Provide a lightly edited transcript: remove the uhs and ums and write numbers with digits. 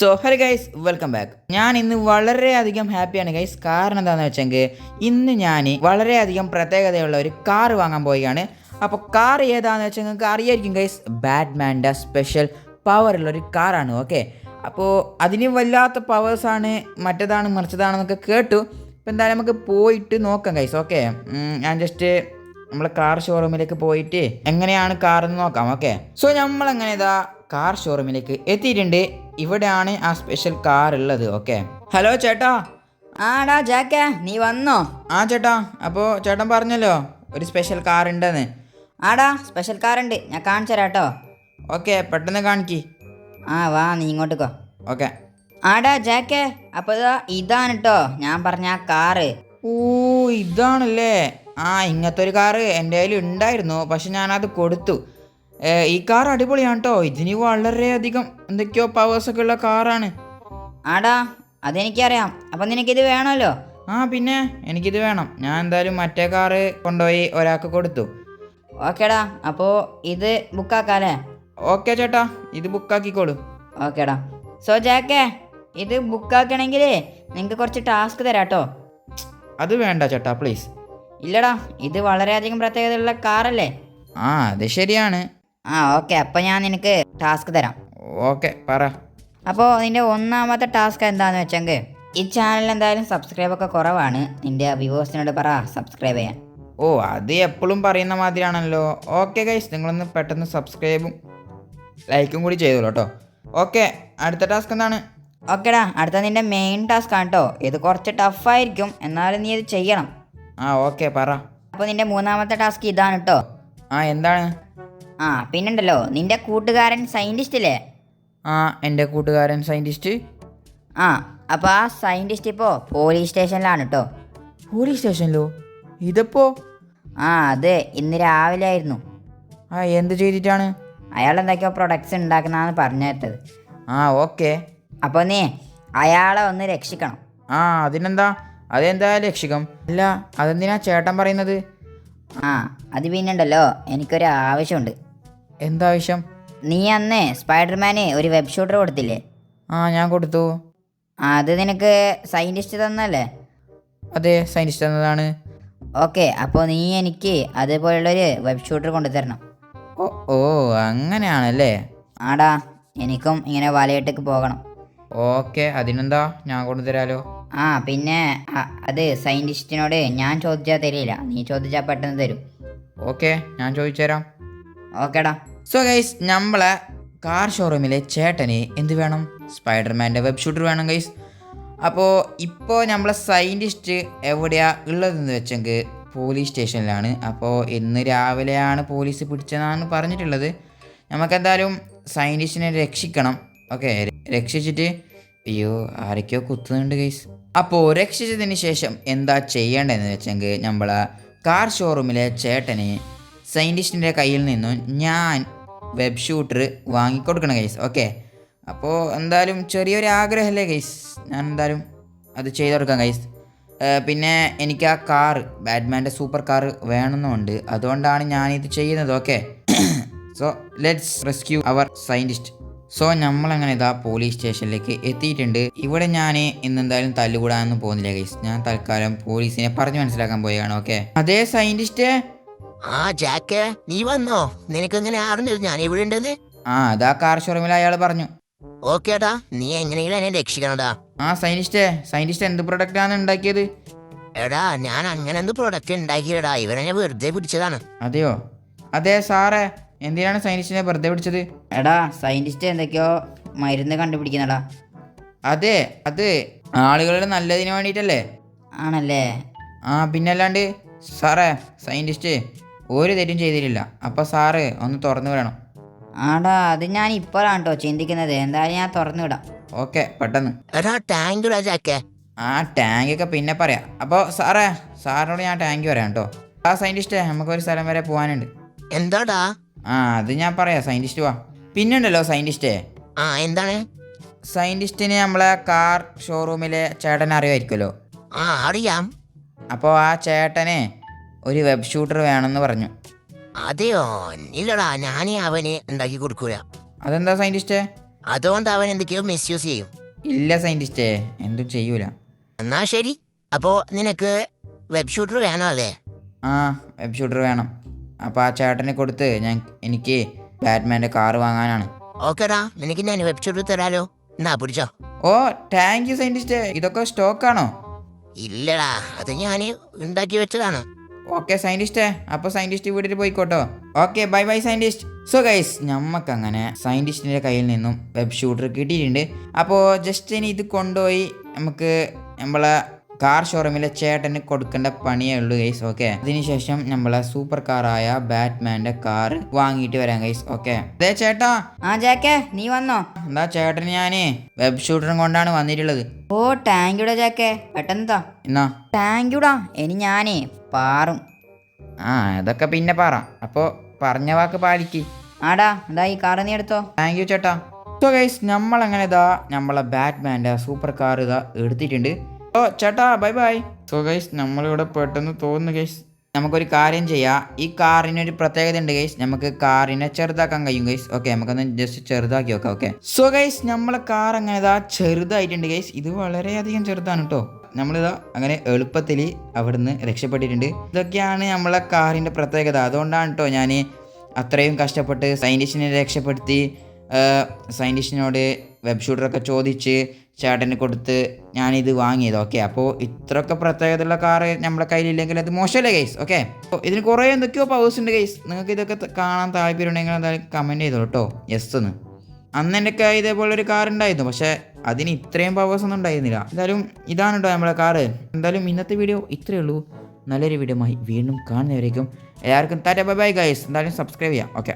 So hello guys, welcome back. ഞാൻ ഇന്ന് വളരെയധികം ഹാപ്പിയാണ് ഗൈസ്. കാരണം എന്താണെന്ന് വെച്ചെങ്കിൽ ഇന്ന് ഞാൻ വളരെയധികം പ്രത്യേകതയുള്ള ഒരു കാർ വാങ്ങാൻ പോവുകയാണ്. അപ്പോൾ കാർ ഏതാണെന്ന് വെച്ചാൽ നിങ്ങൾക്ക് അറിയായിരിക്കും ഗൈസ്, ബാറ്റ്മാൻ്റെ സ്പെഷ്യൽ പവറുള്ളൊരു കാറാണ്. ഓക്കെ, അപ്പോൾ അതിന് വല്ലാത്ത പവേഴ്സാണ്, മറ്റേതാണ് മറിച്ചതാണെന്നൊക്കെ കേട്ടു. അപ്പോൾ എന്തായാലും നമുക്ക് പോയിട്ട് നോക്കാം ഗൈസ്. ഓക്കെ, ഞാൻ ജസ്റ്റ് നമ്മളെ കാർ ഷോറൂമിലേക്ക് പോയിട്ട് എങ്ങനെയാണ് കാറെന്ന് നോക്കാം. ഓക്കെ, സോ നമ്മളെങ്ങനെ ഇതാ കാർ ഷോറൂമിലേക്ക് എത്തിയിട്ടുണ്ട്. ഇവിടെയാണ് ആ സ്പെഷ്യൽ കാർ ഉള്ളത്. ഓക്കെ, ഹലോ ചേട്ടാ. ആടാ ജാക്കേ, നീ വന്നോ? ആ ചേട്ടാ, അപ്പോൾ ചേട്ടൻ പറഞ്ഞല്ലോ ഒരു സ്പെഷ്യൽ കാർ ഉണ്ടെന്ന്. ആടാ സ്പെഷ്യൽ കാറുണ്ട്, ഞാൻ കാണിച്ചു തരാം കേട്ടോ. ഓക്കെ, പെട്ടെന്ന് കാണിക്ക്. വാ നീ ഇങ്ങോട്ട് പോ. ഓക്കെ. ആടാ ജാക്കേ, അപ്പോൾ ഇതാണ് കേട്ടോ ഞാൻ പറഞ്ഞ ആ കാറ്. ഓ, ഇതാണല്ലേ. ഇങ്ങനത്തെ ഒരു കാറ് എൻ്റെ കയ്യിൽ ഉണ്ടായിരുന്നു, പക്ഷെ ഞാനത് കൊടുത്തു. ഈ കാർ അടിപൊളിയാണ് കേട്ടോ. ഇതിന് വളരെയധികം എന്തൊക്കെയോ പവേഴ്സൊക്കെ ഉള്ള കാറാണ്. ആടാ അതെനിക്കറിയാം, അപ്പം നിനക്കിത് വേണമല്ലോ. പിന്നെ എനിക്കിത് വേണം. ഞാൻ എന്തായാലും മറ്റേ കാറ് കൊണ്ടുപോയി ഒരാൾക്ക് കൊടുത്തു. ഓക്കേടാ, അപ്പോൾ ഇത് ബുക്കാക്കാല്ലേ? ഓക്കെ ചേട്ടാ, ഇത് ബുക്കാക്കിക്കോളൂ. ഓക്കേടാ. സോ ജാക്കേ, ഇത് ബുക്കാക്കണമെങ്കിൽ നിങ്ങൾക്ക് കുറച്ച് ടാസ്ക് തരാം കേട്ടോ. അത് വേണ്ട ചേട്ടാ, പ്ലീസ്. ഇല്ലടാ, ഇത് വളരെയധികം പ്രത്യേകതയുള്ള കാറല്ലേ. അത് ശരിയാണ്. ഓക്കെ, അപ്പം ഞാൻ നിനക്ക് ടാസ്ക് തരാം. ഓക്കെ, പറ. അപ്പോൾ നിൻ്റെ ഒന്നാമത്തെ ടാസ്ക് എന്താണെന്ന് വെച്ചെങ്കിൽ, ഈ ചാനലിൽ എന്തായാലും സബ്സ്ക്രൈബൊക്കെ കുറവാണ്. നിൻ്റെ വ്യൂവേഴ്സിനോട് പറ സബ്സ്ക്രൈബ് ചെയ്യാൻ. അത് എപ്പോഴും പറയുന്ന മാതിരിയാണല്ലോ. ഓക്കെ ഗൈസ്, നിങ്ങളൊന്ന് പെട്ടെന്ന് സബ്സ്ക്രൈബും ലൈക്കും കൂടി ചെയ്തോളൂ കേട്ടോ. ഓക്കെ, അടുത്ത ടാസ്ക് എന്താണ്? ഓക്കെടാ, അടുത്ത നിൻ്റെ മെയിൻ ടാസ്ക് ആണ് കേട്ടോ. ഇത് കുറച്ച് ടഫായിരിക്കും, എന്നാലും നീ ഇത് ചെയ്യണം. ഓക്കെ, പറ. അപ്പോൾ നിൻ്റെ മൂന്നാമത്തെ ടാസ്ക് ഇതാണ് കേട്ടോ. എന്താണ്? പിന്നുണ്ടല്ലോ നിൻ്റെ കൂട്ടുകാരൻ സയൻറ്റിസ്റ്റ് ഇല്ലേ? എൻ്റെ കൂട്ടുകാരൻ സയൻറ്റിസ്റ്റ്. അപ്പോൾ ആ സയൻറ്റിസ്റ്റ് ഇപ്പോൾ പോലീസ് സ്റ്റേഷനിലാണ് കേട്ടോ. പോലീസ് സ്റ്റേഷനിലോ? ഇതിപ്പോ? അത് ഇന്ന് രാവിലെ ആയിരുന്നു. എന്ത് ചെയ്തിട്ടാണ്? അയാൾ എന്തൊക്കെയോ പ്രൊഡക്ട്സ് ഉണ്ടാക്കുന്നതാണ് പറഞ്ഞു കേട്ടത്. ഓക്കെ. അപ്പോൾ നീ അയാളെ ഒന്ന് രക്ഷിക്കണം. അതിനെന്താ, അതെന്തായാലും രക്ഷിക്കാം. അല്ല, അതെന്തിനാ ചേട്ടൻ പറയുന്നത്? അത് പിന്നുണ്ടല്ലോ, എനിക്കൊരു ആവശ്യമുണ്ട്. എന്താവശ്യം? നീ അന്ന് സ്പൈഡർമാന് ഒരു വെബ് ഷൂട്ടർ കൊടുത്തില്ലേ? ഞാൻ കൊടുത്തു. അത് നിനക്ക് സയൻറ്റിസ്റ്റ് തന്നല്ലേ? അതെ, സയൻറ്റിസ്റ്റ് തന്നതാണ്. ഓക്കെ, അപ്പോൾ നീ എനിക്ക് അതേപോലുള്ളൊരു വെബ് ഷൂട്ടർ കൊണ്ടുതരണം. അങ്ങനെയാണല്ലേ. ആടാ, എനിക്കും ഇങ്ങനെ വലയിട്ടേക്ക് പോകണം. ഓക്കെ, അതിനെന്താ, ഞാൻ കൊണ്ടുതരാലോ. പിന്നെ അത് സയൻറ്റിസ്റ്റിനോട് ഞാൻ ചോദിച്ചാൽ തരില്ല, നീ ചോദിച്ചാൽ പെട്ടെന്ന് തരും. ഓക്കെ, ഞാൻ ചോദിച്ചു തരാം. ഓക്കേടാ. സോ ഗൈസ്, നമ്മളെ കാർ ഷോറൂമിലെ ചേട്ടന് എന്ത് വേണം? സ്പൈഡർമാൻ്റെ വെബ് ഷൂട്ടർ വേണം ഗൈസ്. അപ്പോൾ ഇപ്പോൾ നമ്മളെ സയൻറ്റിസ്റ്റ് എവിടെയാണ് ഉള്ളതെന്ന് വെച്ചെങ്കിൽ പോലീസ് സ്റ്റേഷനിലാണ്. അപ്പോൾ ഇന്ന് രാവിലെയാണ് പോലീസ് പിടിച്ചതെന്നാണ് പറഞ്ഞിട്ടുള്ളത്. നമുക്കെന്തായാലും സയൻറ്റിസ്റ്റിനെ രക്ഷിക്കണം. ഓക്കെ, രക്ഷിച്ചിട്ട് ആരൊക്കെയോ കുത്തുന്നുണ്ട് ഗൈസ്. അപ്പോൾ രക്ഷിച്ചതിന് ശേഷം എന്താ ചെയ്യേണ്ടതെന്ന് വെച്ചെങ്കിൽ നമ്മളെ കാർ ഷോറൂമിലെ ചേട്ടന് സയൻറ്റിസ്റ്റിൻ്റെ കയ്യിൽ നിന്നും ഞാൻ വെബ് ഷൂട്ടർ വാങ്ങിക്കൊടുക്കണം ഗൈസ്. ഓക്കെ, അപ്പോൾ എന്തായാലും ചെറിയൊരു ആഗ്രഹമല്ലേ ഗൈസ്, ഞാൻ എന്തായാലും അത് ചെയ്ത് കൊടുക്കാം ഗൈസ്. പിന്നെ എനിക്ക് ആ കാർ, ബാറ്റ്മാൻ്റെ സൂപ്പർ കാർ വേണമെന്നുണ്ട്, അതുകൊണ്ടാണ് ഞാനിത് ചെയ്യുന്നത്. Okay, so let's rescue our scientist. So നമ്മളങ്ങനെ ഇതാ പോലീസ് സ്റ്റേഷനിലേക്ക് എത്തിയിട്ടുണ്ട്. ഇവിടെ ഞാൻ ഇന്നെന്തായാലും തല്ലുകൂടാനൊന്നും പോകുന്നില്ല ഗൈസ്. ഞാൻ തൽക്കാലം പോലീസിനെ പറഞ്ഞു മനസ്സിലാക്കാൻ പോവുകയാണ്. ഓക്കെ, അതേ സയൻറ്റിസ്റ്റ്. ജാക്കേ, നീ വന്നോ? നിനക്ക് എങ്ങനെ അറിഞ്ഞത് ഞാൻ ഇവിടെ ഉണ്ടെന്ന്? അതാ കാർ ഷോറൂമിൽ അയാൾ പറഞ്ഞു. ഓക്കേടാ, നീ എങ്ങനെയെങ്കിലും എന്നെ രക്ഷിക്കണടാ. സയൻറ്റിസ്റ്റ് എന്ത് പ്രൊഡക്റ്റാണ് ഉണ്ടാക്കിയത്? എടാ, ഞാൻ അങ്ങനെ എന്ത് പ്രൊഡക്റ്റ് ഉണ്ടാക്കിയടാ, ഇവരെന്നെ വെറുതെ പിടിച്ചതാണ്. അതെയോ? അതെ സാറേ, എന്തിനാണ് സയൻറ്റിസ്റ്റിനെ വെറുതെ പിടിച്ചത്? എടാ, സയൻറ്റിസ്റ്റ് എന്തൊക്കെയോ മരുന്ന് കണ്ടുപിടിക്കുന്നടാ. അതെ, അത് ആളുകളുടെ നല്ലതിന് വേണ്ടിയിട്ടല്ലേ? ആണല്ലേ? പിന്നല്ലാണ്ട്. സാറേ, സയൻറ്റിസ്റ്റ് ഒരു തെറ്റും ചെയ്തിട്ടില്ല. അപ്പോൾ സാറ് ഒന്ന് തുറന്നു വിടണം. ആടാ, അത് ഞാൻ ഇപ്പോഴാണ് കേട്ടോ ചിന്തിക്കുന്നത്. എന്തായാലും ഞാൻ തുറന്നു വിടാം. ഓക്കെ, പെട്ടെന്ന്. എടാ, ടാങ്ക് ഇടാ ജാക്കേ. ടാങ്കൊക്കെ പിന്നെ പറയാം. അപ്പോൾ സാറിനോട് ഞാൻ ടാങ്ക് പറയാം കേട്ടോ. സയൻറ്റിസ്റ്റേ, നമുക്കൊരു സ്ഥലം വരെ പോകാനുണ്ട്. എന്താടാ? അത് ഞാൻ പറയാം. സയൻറ്റിസ്റ്റ് വാ. പിന്നുണ്ടല്ലോ സയൻറ്റിസ്റ്റേ. എന്താണ്? സയൻറ്റിസ്റ്റിന് നമ്മളെ കാർ ഷോറൂമിലെ ചേട്ടനെ അറിയുമായിരിക്കുമല്ലോ. അറിയാം. അപ്പോൾ ആ ചേട്ടനെ ഒരു വെബ് ഷൂട്ടർ വേണമെന്ന് പറഞ്ഞു. അതെയോ? ഇല്ലടാ, ഞാൻ അവന് ഉണ്ടാക്കി കൊടുക്കൂല. അതെന്താ സയൻറ്റിസ്റ്റേ? അതുകൊണ്ട് അവൻ എന്തൊക്കെയോ മിസ്യൂസ് ചെയ്യും. ഇല്ല സയൻറ്റിസ്റ്റേ, എന്തും ചെയ്യൂല. എന്നാ ശരി, അപ്പോൾ നിനക്ക് വെബ് ഷൂട്ടർ വേണോ? അല്ലേ? ആ, വെബ് ഷൂട്ടർ വേണം. അപ്പോൾ ആ ചേട്ടനെ കൊടുത്ത് എനിക്ക് ബാറ്റ്മാൻ്റെ കാറ് വാങ്ങാനാണ്. ഓക്കെടാ, നിനക്ക് ഞാൻ വെബ് ഷൂട്ടർ തരാലോ. എന്നാ പിടിച്ചോ. ഓ താങ്ക് യു സയൻറ്റിസ്റ്റേ. ഇതൊക്കെ സ്റ്റോക്കാണോ? ഇല്ലടാ, അത് ഞാൻ ഉണ്ടാക്കി വെച്ചതാണ്. ഓക്കെ സയൻറ്റിസ്റ്റേ, അപ്പോൾ സയൻറ്റിസ്റ്റ് വീട്ടിൽ പോയിക്കോട്ടോ. Okay bye bye scientist. So guys, നമുക്കങ്ങനെ സയൻറ്റിസ്റ്റിൻ്റെ കയ്യിൽ നിന്നും വെബ് ഷൂട്ടർ കിട്ടിയിട്ടുണ്ട്. അപ്പോൾ ജസ്റ്റ് ഇനി ഇത് കൊണ്ടുപോയി നമുക്ക് നമ്മളെ കാർ ഷോറൂമിലെ ചേട്ടന് കൊടുക്കേണ്ട പണിയേ ഉള്ളൂ ഗൈസ്. ഓക്കെ, അതിനുശേഷം നമ്മളെ സൂപ്പർ കാറായ ബാറ്റ്മാൻ്റെ കാർ വാങ്ങിയിട്ട് വരാം ഗൈസ്. ഓക്കെ അതെ ചേട്ടാ. ആ ജാക്കേ, നീ വന്നോ? എന്താ ചേട്ടന് ഞാൻ വെബ് ഷൂട്ടറും കൊണ്ടാണ് വന്നിട്ടുള്ളത്. ഓ താങ്ക് യുടാ ജാക്കേ, പെട്ടെന്ന് താ. എന്നാ താങ്ക് യുടാ. ഇനി ഞാനേ പാറും. ആ അതൊക്കെ പിന്നെ പറ. അപ്പോൾ പറഞ്ഞ വാക്ക് പാലിക്ക്. ആടാ, എന്താ ഈ കാറ് നീ എടുത്തോ. താങ്ക് യു ചേട്ടാ. സോ ഗൈസ്, നമ്മളങ്ങനെ ഇതാ നമ്മളെ ബാറ്റ്മാൻ്റെ സൂപ്പർ കാർ ഇതാ എടുത്തിട്ടുണ്ട്. ഓ ചേട്ടാ ബൈ ബൈ. സോ ഗൈസ്, നമ്മളിവിടെ പെട്ടെന്ന് തോന്നുന്നു ഗൈസ്. നമുക്കൊരു കാര്യം ചെയ്യാം. ഈ കാറിനൊരു പ്രത്യേകത ഉണ്ട് ഗൈസ്. നമുക്ക് കാറിനെ ചെറുതാക്കാൻ കഴിയും ഗൈസ്. ഓക്കെ, നമുക്കൊന്ന് ജസ്റ്റ് ചെറുതാക്കി നോക്കാം. ഓക്കെ സോ ഗൈസ്, നമ്മളെ കാർ അങ്ങനെ ഇതാ ചെറുതായിട്ടുണ്ട് ഗൈസ്. ഇത് വളരെയധികം ചെറുതാണ് കേട്ടോ. നമ്മളിതാ അങ്ങനെ എളുപ്പത്തിൽ അവിടുന്ന് രക്ഷപ്പെട്ടിട്ടുണ്ട്. ഇതൊക്കെയാണ് നമ്മളെ കാറിൻ്റെ പ്രത്യേകത. അതുകൊണ്ടാണ് കേട്ടോ ഞാൻ അത്രയും കഷ്ടപ്പെട്ട് സയൻറ്റിസ്റ്റിനെ രക്ഷപ്പെടുത്തി സയൻറ്റിസ്റ്റിനോട് വെബ് ഷൂട്ടറൊക്കെ ചോദിച്ച് ചേട്ടന് കൊടുത്ത് ഞാനിത് വാങ്ങിയത്. ഓക്കെ, അപ്പോൾ ഇത്രയൊക്കെ പ്രത്യേകതയുള്ള കാറ് നമ്മുടെ കയ്യിലില്ലെങ്കിൽ അത് മോശമല്ലേ ഗൈസ്. ഓക്കെ, അപ്പോൾ ഇതിന് കുറേ എന്തൊക്കെയോ പവേഴ്സ് ഉണ്ട് ഗൈസ്. നിങ്ങൾക്ക് ഇതൊക്കെ കാണാൻ താല്പര്യം ഉണ്ടെങ്കിൽ എന്തായാലും കമൻറ്റ് ചെയ്തോളൂ കേട്ടോ, യെസ് എന്ന്. അന്ന് എൻ്റെ കയ്യിൽ ഇതേപോലൊരു കാർ ഉണ്ടായിരുന്നു, പക്ഷേ അതിന് ഇത്രയും പവേഴ്സ് ഒന്നും ഉണ്ടായിരുന്നില്ല. എന്തായാലും ഇതാണ് കേട്ടോ നമ്മളെ കാറ്. എന്തായാലും ഇന്നത്തെ വീഡിയോ ഇത്രയേ ഉള്ളൂ. നല്ലൊരു വീഡിയോ വീണ്ടും കാണുന്നവരേക്കും എല്ലാവർക്കും ടാറ്റ ബൈ ബൈ ഗൈസ്. എന്തായാലും സബ്സ്ക്രൈബ് ചെയ്യാം. ഓക്കെ.